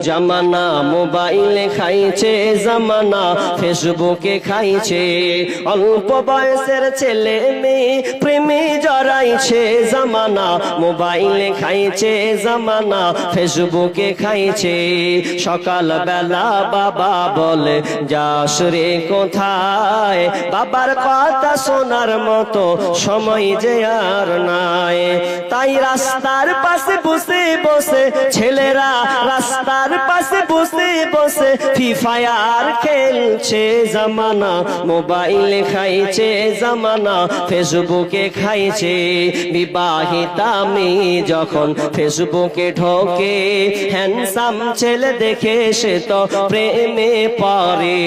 জামানা মোবাইলে খাইছে, জামানা ফেসবুকে খাইছে, অল্প বয়সের ছেলে মেয়ে প্রেমে জড়াইছে। জামানা মোবাইলে খাইছে, জামানা ফেসবুকে খাইছে। সকাল বেলা বাবা বলে যাস রে কোথায়, বাবার কথা শোনার মতো সময় যে আর নাই। তাই রাস্তার পাশে বসে বসে ছেলেরা রাস্তার পাশে বসে বসে ফ্রি ফায়ার খেলছে। জামানা মোবাইলে খাইছে, জামানা ফেসবুকে খাইছে। বিবাহিতা মেয়ে যখন ফেসবুকে ঢোকে, হ্যান্ডসাম ছেলে দেখে সে তো প্রেমে পড়ে।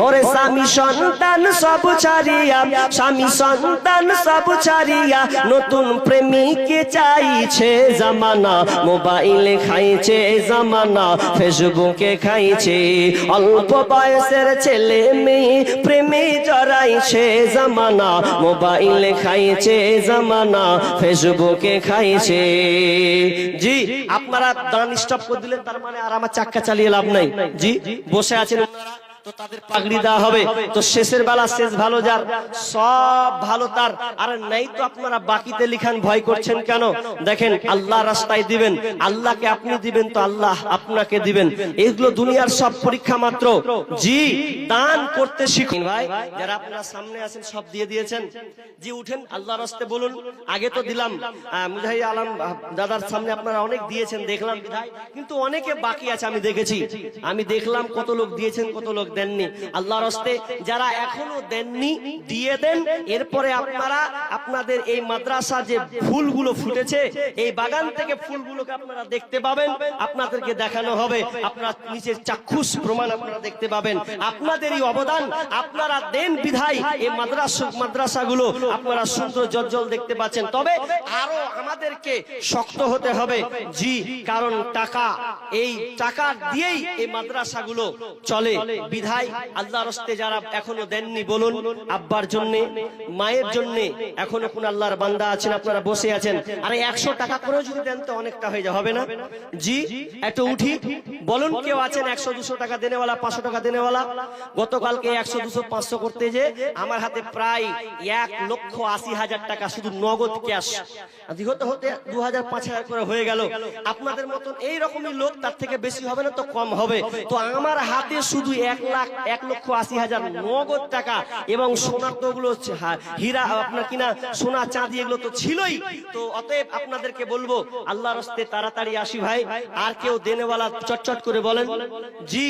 ওরে স্বামী সন্তান সব ছাড়িয়া, স্বামী সন্তান সব ছাড়িয়া নতুন প্রেমিককে চাইছে। জামানা মোবাইলে খাইছে, জামানা ফেসবুকে খাইছে। অল্প বয়সের ছেলে মেয়ে প্রেমে জড়াইছে। জামানা মোবাইলে খাইছে, জামানা ফেসবুকে খাইছে। জি, আপনারা দান স্টপ করে দিলেন, তার মানে আর আমার চাক্কা চালিয়ে লাভ নাই। জি, বসে আছেন তো তাদের পাগড়ি দেওয়া হবে। তো শেষের বেলা শেষ ভালো যার, সব ভালো তার। আর নাই তো আপনারা বাকিতে লিখান, ভয় করছেন কেন? দেখেন, আল্লাহ রাস্তায় দিবেন, আল্লাহকে আপনি দিবেন তো আল্লাহ আপনাকে দিবেন। এগুলো দুনিয়ার সব পরীক্ষা মাত্র। জি, দান করতে শিখুন ভাই। যারা আপনারা সামনে আছেন সব দিয়ে দিয়েছেন, জি উঠেন, আল্লাহর রাস্তায় বলুন। আগে তো দিলাম মুজাহিদ আলম দাদার সামনে, আপনারা অনেক দিয়েছেন দেখলাম বিধায়, কিন্তু অনেকে বাকি আছে। আমি দেখেছি, আমি দেখলাম কত লোক দিয়েছেন, কত লোক দেননি। আল্লাহর রাস্তে যারা এখনো দেননি দিয়ে দেন। এরপরে আপনারা আপনাদের এই মাদ্রাসা যে ফুলগুলো ফুটেছে, এই বাগান থেকে ফুলগুলোকে আপনারা দেখতে পাবেন, আপনাদেরকে দেখানো হবে। আপনারা নিচের চাক্ষুষ প্রমাণ আপনারা দেখতে পাবেন। আপনাদেরই অবদান, আপনারা দেন বিধায় এই মাদ্রাসাগুলো আপনারা সুন্দর জজ্জল দেখতে পাচ্ছেন। তবে আরো আমাদেরকে শক্ত হতে হবে। জি, কারণ টাকা, এই টাকা দিয়েই এই মাদ্রাসাগুলো চলে। বিধায় আল্লাহর রাস্তে যারা এখনো দেননি বলুন। আব্বার জন্য, মায়ের জন্য এখনো কোন আল্লাহর বান্দা আছেন, আপনারা বসে আছেন। আরে 100 টাকা করে যদি দেন তো অনেকটা হয়ে হবে না? জি, একটু উঠি বলুন, কেউ আছেন 100-200 টাকা দেনেওয়ালা, 500 টাকা দেনেওয়ালা? গতকালকে 100-200-500 করতে যে আমার হাতে প্রায় 1,80,000 টাকা শুধু নগদ ক্যাশ, হতে হতে 2,000-5,000 করে হয়ে গেল। আপনাদের মতন এই রকমই লোক, তার থেকে বেশি হবে না তো কম হবে। তো আমার হাতে শুধু 1,80,000 নগদ টাকা, এবং সোনার তো ওগুলো হীরা আপনার কিনা সোনা চাঁদি এগুলো তো ছিলই। তো অতএব আপনাদেরকে বলবো আল্লাহর রাস্তে তাড়াতাড়ি আসি ভাই। আর কেউ দেনেওয়ালা চটচট করে বলেন। জি।